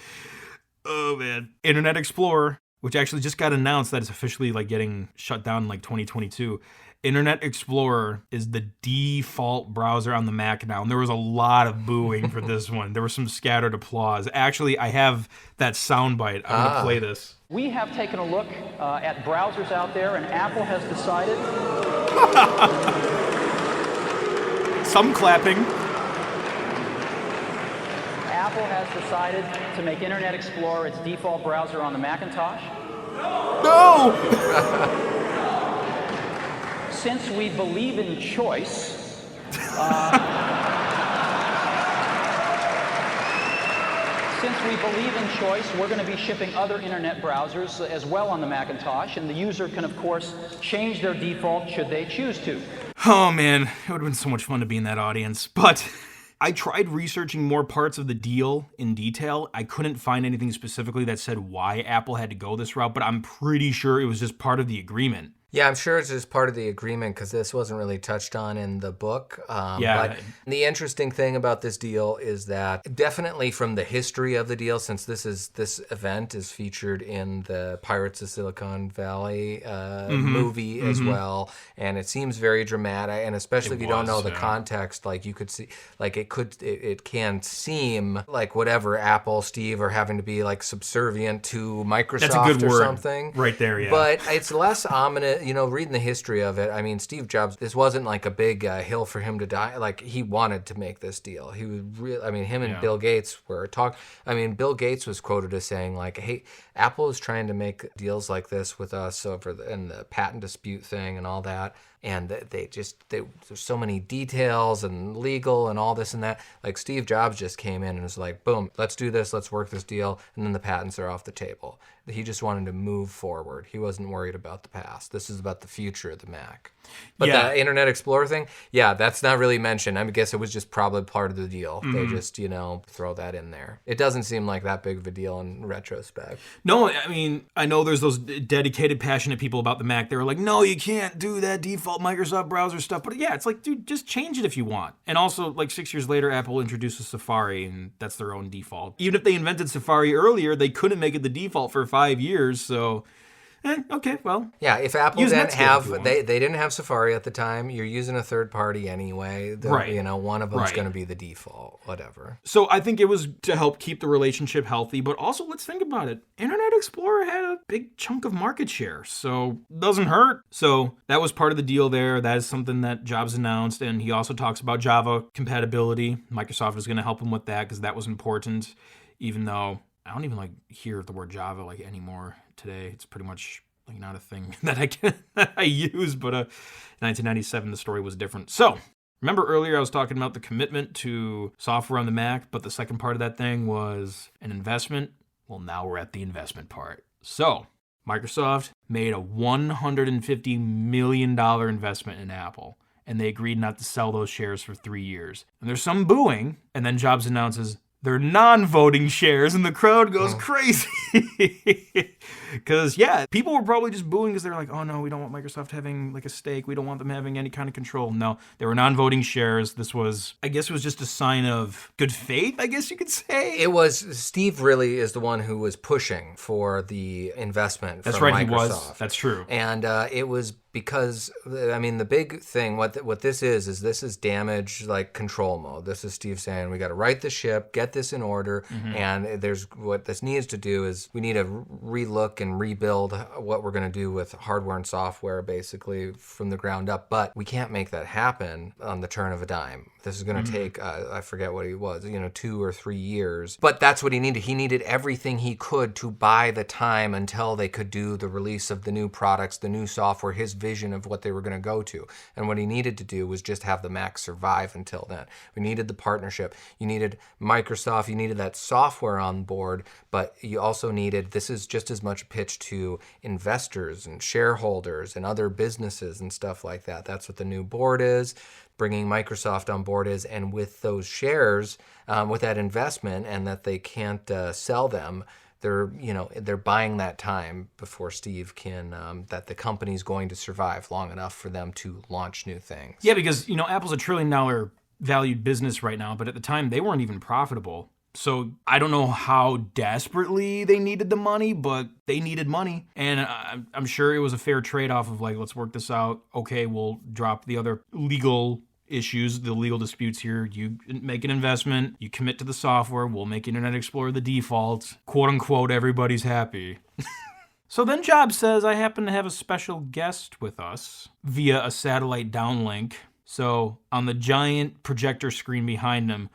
Oh man. Internet Explorer, which actually just got announced that it's officially like getting shut down in like 2022. Internet Explorer is the default browser on the Mac now, and there was a lot of booing for this one. There was some scattered applause. Actually, I have that soundbite. I'm going to play this. We have taken a look at browsers out there, and Apple has decided... Some clapping. Apple has decided to make Internet Explorer its default browser on the Macintosh. No! Since we believe in choice, we're going to be shipping other internet browsers as well on the Macintosh, and the user can, of course, change their default should they choose to. Oh man, it would have been so much fun to be in that audience, but I tried researching more parts of the deal in detail. I couldn't find anything specifically that said why Apple had to go this route, but I'm pretty sure it was just part of the agreement. Yeah, I'm sure it's just part of the agreement because this wasn't really touched on in the book. Yeah. But the interesting thing about this deal is that definitely from the history of the deal, since this event is featured in the Pirates of Silicon Valley movie as well, and it seems very dramatic. And especially if you don't know the context, like you could see, like it can seem like whatever Apple, Steve are having to be like subservient to Microsoft. That's a good word. Something Right there, yeah. But it's less ominous. You know, reading the history of it, I mean, Steve Jobs, this wasn't like a big hill for him to die. Like, he wanted to make this deal. He was him and Bill Gates were talking. I mean, Bill Gates was quoted as saying, like, hey, Apple is trying to make deals like this with us over the patent dispute thing and all that. And there's so many details and legal and all this and that. Like, Steve Jobs just came in and was like, boom, let's do this, let's work this deal, and then the patents are off the table. He just wanted to move forward. He wasn't worried about the past. This is about the future of the Mac. But the Internet Explorer thing, that's not really mentioned. I guess it was just probably part of the deal. They just, throw that in there. It doesn't seem like that big of a deal in retrospect. No, I mean, I know there's those dedicated, passionate people about the Mac. They were like, no, you can't do that default Microsoft browser stuff. But yeah, it's like, dude, just change it if you want. And also, like 6 years later, Apple introduces Safari, and that's their own default. Even if they invented Safari earlier, they couldn't make it the default for 5 years, so... okay, well. Yeah, if Apple didn't have, they didn't have Safari at the time, you're using a third party anyway. Right. One of them's going to be the default, whatever. So I think it was to help keep the relationship healthy, but also let's think about it. Internet Explorer had a big chunk of market share, so it doesn't hurt. So that was part of the deal there. That is something that Jobs announced, and he also talks about Java compatibility. Microsoft is going to help him with that because that was important, even though I don't even hear the word Java anymore today. It's pretty much not a thing that I use, but 1997 the story was different. So remember earlier I was talking about the commitment to software on the Mac, but the second part of that thing was an investment. Well, now we're at the investment part. So Microsoft made a $150 million investment in Apple, and they agreed not to sell those shares for 3 years. And there's some booing, and then Jobs announces they're non-voting shares, and the crowd goes crazy. Because, people were probably just booing because they're like, oh, no, we don't want Microsoft having, a stake. We don't want them having any kind of control. No, they were non-voting shares. This was, I guess it was just a sign of good faith, I guess you could say. It was, Steve really is the one who was pushing for the investment from Microsoft. That's right, he was. That's true. And it was because, the big thing, what this is damage, control mode. This is Steve saying, we got to right the ship, get this in order, and what this needs to do is we need to relook and rebuild what we're going to do with hardware and software, basically, from the ground up. But we can't make that happen on the turn of a dime. This is going to take, I forget what he was, 2 or 3 years. But that's what he needed. He needed everything he could to buy the time until they could do the release of the new products, the new software, his vision of what they were going to go to. And what he needed to do was just have the Mac survive until then. We needed the partnership. You needed Microsoft. You needed that software on board. But you also needed, this is just as much a pitch to investors and shareholders and other businesses and stuff like that. That's what the new board is. Bringing Microsoft on board is, and with those shares, with that investment, and that they can't sell them, they're buying that time before Steve can, that the company's going to survive long enough for them to launch new things. Yeah, because, Apple's $1 trillion valued business right now, but at the time they weren't even profitable. So I don't know how desperately they needed the money, but they needed money. And I'm sure it was a fair trade-off of let's work this out. Okay, we'll drop the other legal issues, the legal disputes here. You make an investment, you commit to the software, we'll make Internet Explorer the default. Quote unquote, everybody's happy. So then Jobs says, I happen to have a special guest with us via a satellite downlink. So on the giant projector screen behind him,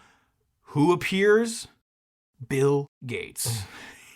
who appears? Bill Gates.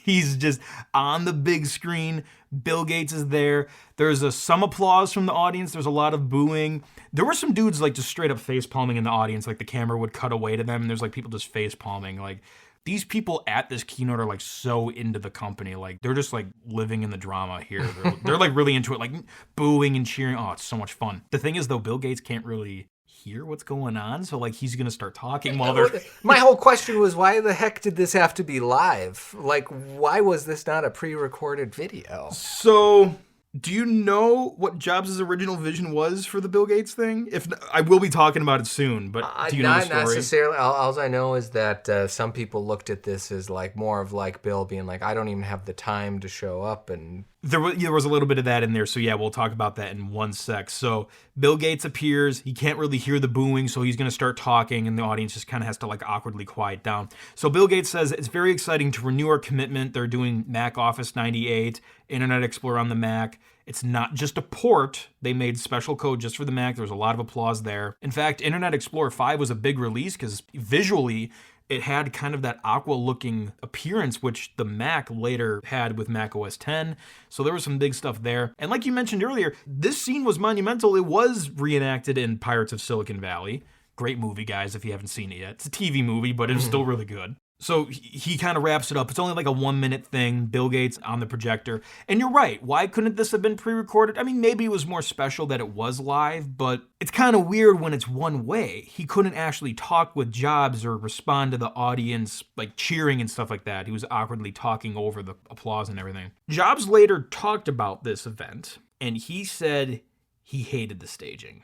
He's just on the big screen. Bill Gates is there. There's some applause from the audience. There's a lot of booing. There were some dudes just straight up face palming in the audience. The camera would cut away to them, and there's people just face palming. These people at this keynote are so into the company. They're just living in the drama here. They're really into it, booing and cheering. Oh, it's so much fun. The thing is though, Bill Gates can't really hear what's going on, so he's gonna start talking while they're... My whole question was, why the heck did this have to be live? Why was this not a pre-recorded video? So do you know what Jobs' original vision was for the Bill Gates thing? If I will be talking about it soon, but do you know the story? Not necessarily. All I know is that some people looked at this as more of Bill being I don't even have the time to show up, and there was a little bit of that in there, so yeah, we'll talk about that in one sec. So Bill Gates appears, he can't really hear the booing, so he's going to start talking, and the audience just kind of has to awkwardly quiet down. So Bill Gates says, it's very exciting to renew our commitment. They're doing Mac Office 98, Internet Explorer on the Mac. It's not just a port. They made special code just for the Mac. There was a lot of applause there. In fact, Internet Explorer 5 was a big release because visually, it had kind of that aqua-looking appearance, which the Mac later had with Mac OS X. So there was some big stuff there. And like you mentioned earlier, this scene was monumental. It was reenacted in Pirates of Silicon Valley. Great movie, guys, if you haven't seen it yet. It's a TV movie, but it's still really good. So he kind of wraps it up. It's only like a 1-minute thing, Bill Gates on the projector. And you're right, why couldn't this have been pre-recorded? I mean, maybe it was more special that it was live, but it's kind of weird when it's one way. He couldn't actually talk with Jobs or respond to the audience, like cheering and stuff like that. He was awkwardly talking over the applause and everything. Jobs later talked about this event, and he said he hated the staging.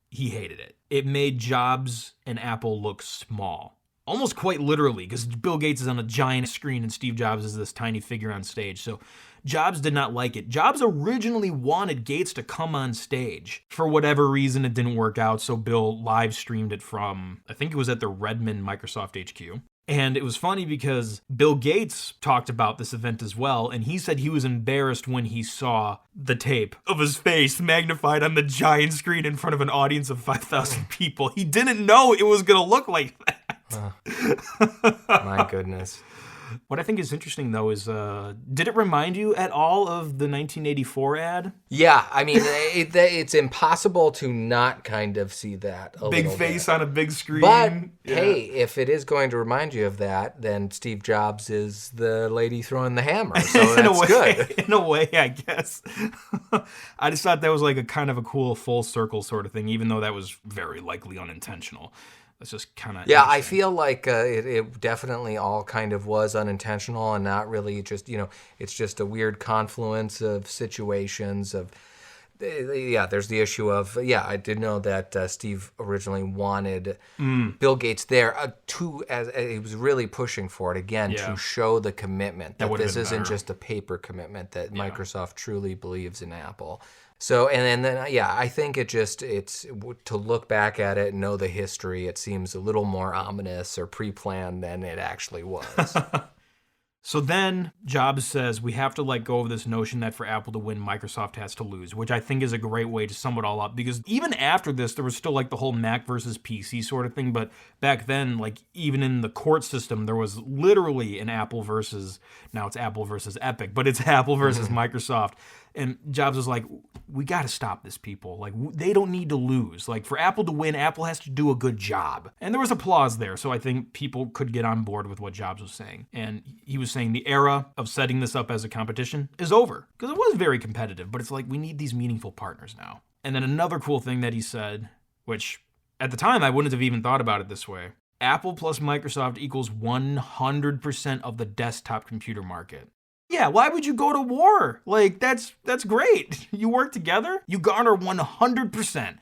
He hated it. It made Jobs and Apple look small. Almost quite literally, because Bill Gates is on a giant screen and Steve Jobs is this tiny figure on stage. So Jobs did not like it. Jobs originally wanted Gates to come on stage. For whatever reason, it didn't work out, so Bill live streamed it from, I think it was at the Redmond Microsoft HQ. And it was funny because Bill Gates talked about this event as well, and he said he was embarrassed when he saw the tape of his face magnified on the giant screen in front of an audience of 5,000 people. He didn't know it was going to look like that. My goodness. What I think is interesting, though, is did it remind you at all of the 1984 ad? Yeah, I mean, it's impossible to not kind of see that a Big little face bit. on a big screen. But, Yeah. hey, if it is going to remind you of that, then Steve Jobs is the lady throwing the hammer, so that's good. In a way, I guess. I just thought that was like a kind of a cool full circle sort of thing, even though that was very likely unintentional. That's just kind of Yeah, I feel like it definitely all kind of was unintentional and not really just, it's just a weird confluence of situations of, there's the issue of, I did know that Steve originally wanted Bill Gates there as he was really pushing for it again to show the commitment that this isn't just a paper commitment, that Microsoft truly believes in Apple. So, and then, I think it's to look back at it and know the history, it seems a little more ominous or pre-planned than it actually was. So then Jobs says we have to let go of this notion that for Apple to win, Microsoft has to lose, which I think is a great way to sum it all up, because even after this, there was still like the whole Mac versus PC sort of thing. But back then, like even in the court system, there was literally an Apple versus, now it's Apple versus Epic, but it's Apple versus Microsoft. And Jobs was like, we got to stop this, people. Like, they don't need to lose. Like, for Apple to win, Apple has to do a good job. And there was applause there, so I think people could get on board with what Jobs was saying. And he was saying the era of setting this up as a competition is over. Because it was very competitive, but it's like, we need these meaningful partners now. And then another cool thing that he said, which at the time I wouldn't have even thought about it this way, Apple plus Microsoft equals 100% of the desktop computer market. Yeah, why would you go to war? Like, that's great. You work together, you garner 100%.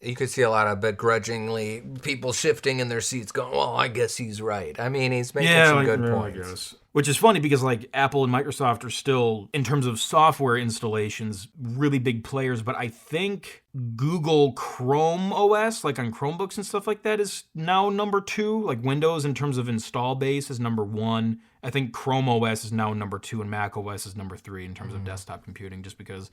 You could see a lot of begrudgingly people shifting in their seats going, well, I guess he's right. I mean, he's making some good points. Which is funny because like Apple and Microsoft are still, in terms of software installations, really big players. But I think Google Chrome OS, like on Chromebooks and stuff like that, is now number 2. Like Windows in terms of install base is number 1. I think Chrome OS is now number 2 and Mac OS is number 3 in terms of desktop computing, just because,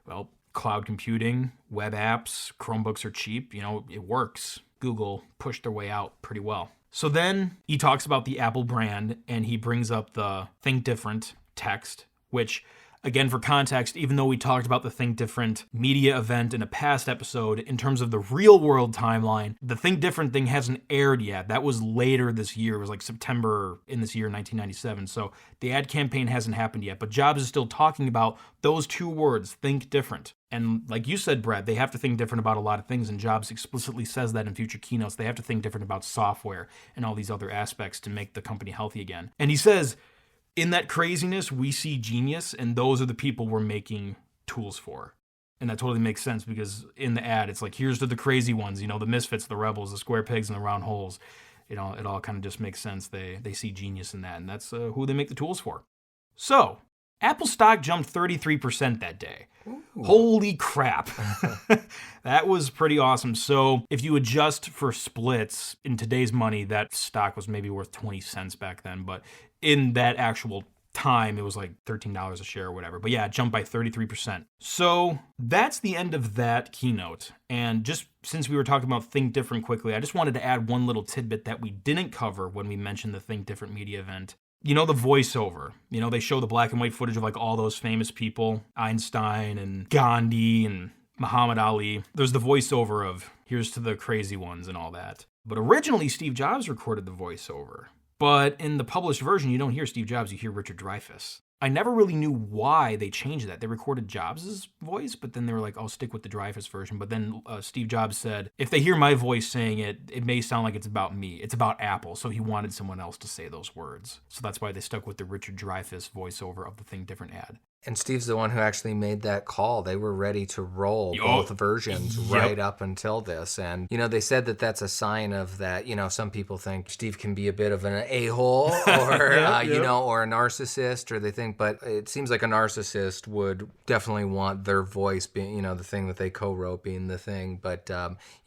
well, cloud computing, web apps, Chromebooks are cheap. It works. Google pushed their way out pretty well. So then he talks about the Apple brand, and he brings up the Think Different text, which, again, for context, even though we talked about the Think Different media event in a past episode, in terms of the real-world timeline, the Think Different thing hasn't aired yet. That was later this year. It was like September in this year, 1997. So the ad campaign hasn't happened yet. But Jobs is still talking about those 2 words, Think Different. And like you said, Brad, they have to think different about a lot of things, and Jobs explicitly says that in future keynotes. They have to think different about software and all these other aspects to make the company healthy again. And he says, in that craziness, we see genius, and those are the people we're making tools for. And that totally makes sense, because in the ad, it's like, here's to the crazy ones, the misfits, the rebels, the square pegs, and the round holes. It all kind of just makes sense. They see genius in that, and that's who they make the tools for. So, Apple stock jumped 33% that day. Ooh. Holy crap. That was pretty awesome. So if you adjust for splits in today's money, that stock was maybe worth 20 cents back then. But in that actual time, it was like $13 a share or whatever. But yeah, it jumped by 33%. So that's the end of that keynote. And just since we were talking about Think Different quickly, I just wanted to add one little tidbit that we didn't cover when we mentioned the Think Different media event. The voiceover. They show the black and white footage of like all those famous people, Einstein and Gandhi and Muhammad Ali. There's the voiceover of here's to the crazy ones and all that. But originally, Steve Jobs recorded the voiceover. But in the published version, you don't hear Steve Jobs, you hear Richard Dreyfuss. I never really knew why they changed that. They recorded Jobs' voice, but then they were like, "I'll stick with the Dreyfuss version." But then Steve Jobs said, if they hear my voice saying it, it may sound like it's about me. It's about Apple, so he wanted someone else to say those words. So that's why they stuck with the Richard Dreyfuss voiceover of the Think Different ad. And Steve's the one who actually made that call. They were ready to roll both versions right up until this. And, they said that that's a sign of that, some people think Steve can be a bit of an a-hole or, or a narcissist, or they think, but it seems like a narcissist would definitely want their voice being, the thing that they co-wrote being the thing. But,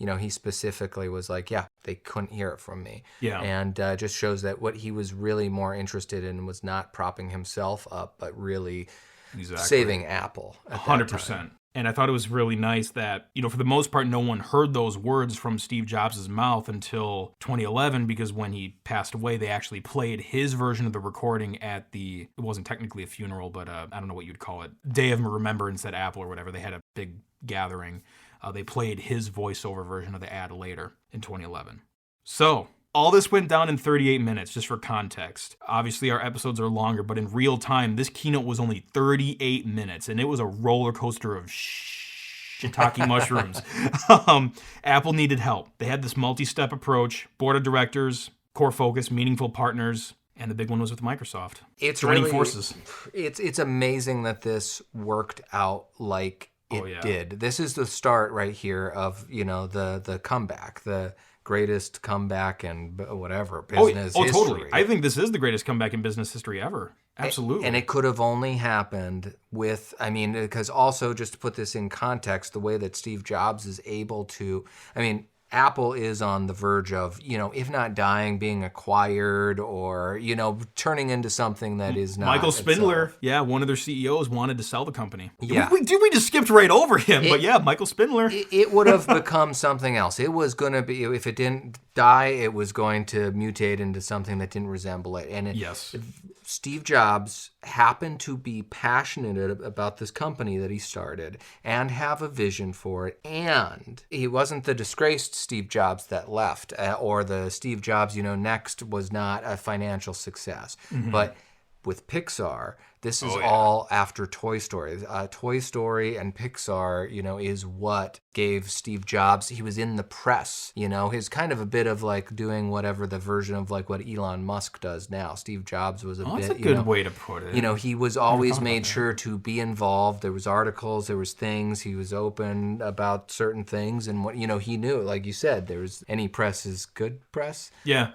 he specifically was like, they couldn't hear it from me. Yeah. And just shows that what he was really more interested in was not propping himself up, but really saving Apple at 100%. And I thought it was really nice that, for the most part, no one heard those words from Steve Jobs' mouth until 2011, because when he passed away, they actually played his version of the recording at it wasn't technically a funeral, but I don't know what you'd call it, Day of Remembrance at Apple or whatever. They had a big gathering. They played his voiceover version of the ad later in 2011. So all this went down in 38 minutes, just for context. Obviously, our episodes are longer, but in real time, this keynote was only 38 minutes, and it was a roller coaster of shiitake mushrooms. Apple needed help. They had this multi-step approach, board of directors, core focus, meaningful partners, and the big one was with Microsoft. It's joining really, forces. It's amazing that this worked out like it did. This is the start right here of, the comeback, the greatest comeback in whatever business history. Totally. I think this is the greatest comeback in business history ever. Absolutely. And it could have only happened with, because also just to put this in context, the way that Steve Jobs is able to, Apple is on the verge of, if not dying, being acquired or, turning into something that is not. Michael Spindler, one of their CEOs, wanted to sell the company. Yeah. We just skipped right over him, but Michael Spindler. It would have become something else. It was going to be, if it didn't die, it was going to mutate into something that didn't resemble it. And Steve Jobs happened to be passionate about this company that he started and have a vision for it. And he wasn't the disgraced Steve Jobs that left, or the Steve Jobs, next was not a financial success. Mm-hmm. But with Pixar, this is all after Toy Story. Toy Story and Pixar, is what gave Steve Jobs, he was in the press, his kind of a bit of like doing whatever the version of like what Elon Musk does now. Steve Jobs was that's a good way to put it. He was always made sure to be involved. There was articles, there was things, he was open about certain things, and what, he knew, like you said, there was any press is good press. Yeah.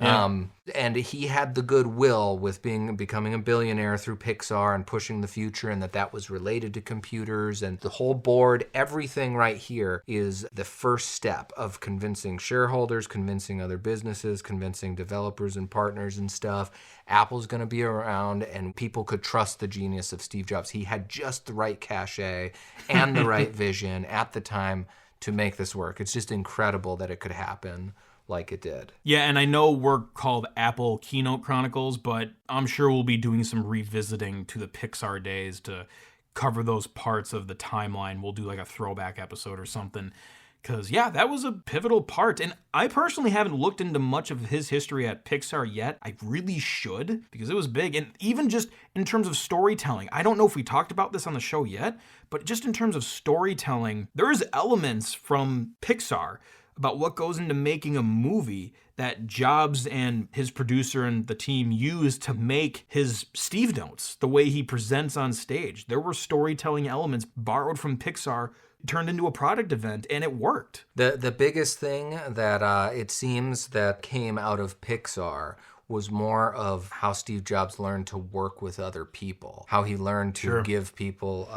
And he had the goodwill with becoming a billionaire through Pixar and pushing the future, and that was related to computers and the whole board. Everything right here is the first step of convincing shareholders, convincing other businesses, convincing developers and partners and stuff. Apple's going to be around, and people could trust the genius of Steve Jobs. He had just the right cachet and the right vision at the time to make this work. It's just incredible that it could happen like it did. Yeah, and I know we're called Apple Keynote Chronicles, but I'm sure we'll be doing some revisiting to the Pixar days to cover those parts of the timeline. We'll do like a throwback episode or something, because that was a pivotal part. And I personally haven't looked into much of his history at Pixar yet. I really should, because it was big. And even just in terms of storytelling, I don't know if we talked about this on the show yet, but just in terms of storytelling, there's elements from Pixar about what goes into making a movie that Jobs and his producer and the team used to make his Steve Notes, the way he presents on stage. There were storytelling elements borrowed from Pixar, turned into a product event, and it worked. The biggest thing that it seems that came out of Pixar was more of how Steve Jobs learned to work with other people, how he learned to give people,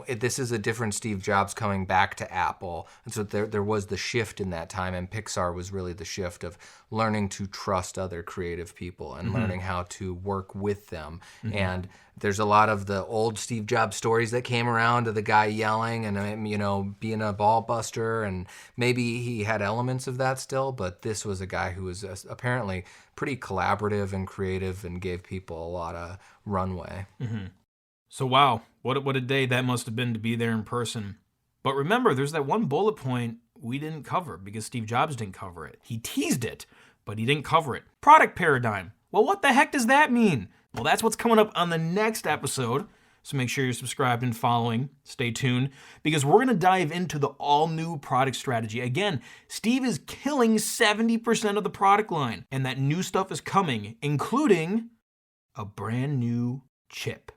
this is a different Steve Jobs coming back to Apple. And so there was the shift in that time, and Pixar was really the shift of learning to trust other creative people and learning how to work with them. And there's a lot of the old Steve Jobs stories that came around of the guy yelling and, being a ball buster. And maybe he had elements of that still, but this was a guy who was apparently pretty collaborative and creative and gave people a lot of runway. Mm-hmm. So, wow, what a day that must have been to be there in person. But remember, there's that one bullet point we didn't cover because Steve Jobs didn't cover it. He teased it, but he didn't cover it. Product paradigm. Well, what the heck does that mean? Well, that's what's coming up on the next episode. So make sure you're subscribed and following. Stay tuned, because we're going to dive into the all-new product strategy. Again, Steve is killing 70% of the product line, and that new stuff is coming, including a brand new chip.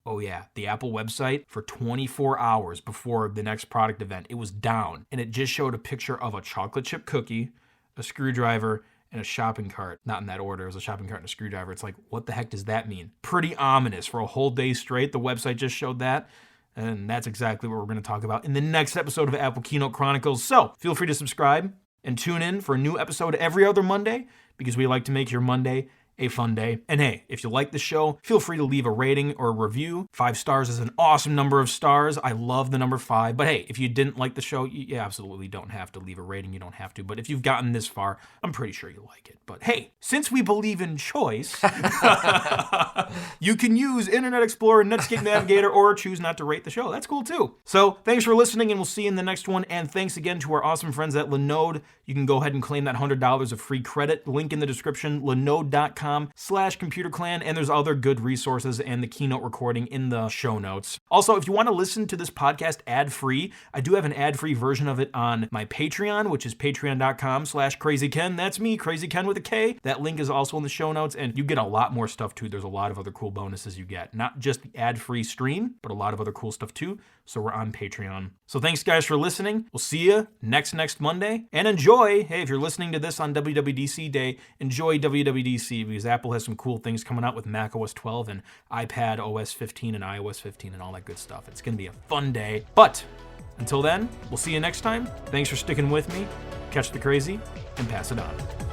Oh yeah, the Apple website, for 24 hours before the next product event, it was down, and it just showed a picture of a chocolate chip cookie, a screwdriver, and a shopping cart. Not in that order, it was a shopping cart and a screwdriver. It's like, what the heck does that mean? Pretty ominous. For a whole day straight, the website just showed that. And that's exactly what we're going to talk about in the next episode of Apple Keynote Chronicles. So feel free to subscribe and tune in for a new episode every other Monday, because we like to make your Monday a fun day. And hey, if you like the show, feel free to leave a rating or a review. 5 stars is an awesome number of stars. I love the number 5. But hey, if you didn't like the show, you absolutely don't have to leave a rating. You don't have to. But if you've gotten this far, I'm pretty sure you like it. But hey, since we believe in choice, you can use Internet Explorer, Netscape Navigator, or choose not to rate the show. That's cool too. So thanks for listening, and we'll see you in the next one. And thanks again to our awesome friends at Linode. You can go ahead and claim that $100 of free credit. Link in the description, linode.com/computerclan, and there's other good resources and the keynote recording in the show notes. Also, if you want to listen to this podcast ad-free, I do have an ad-free version of it on my Patreon, which is patreon.com/crazyken. That's me, Crazy Ken with a K. That link is also in the show notes, and you get a lot more stuff too. There's a lot of other cool bonuses you get. Not just the ad-free stream, but a lot of other cool stuff too. So we're on Patreon. So thanks guys for listening. We'll see you next Monday, and enjoy. Hey, if you're listening to this on WWDC Day, enjoy WWDC, because Apple has some cool things coming out with macOS 12 and iPad OS 15 and iOS 15 and all that good stuff. It's going to be a fun day. But until then, we'll see you next time. Thanks for sticking with me. Catch the crazy and pass it on.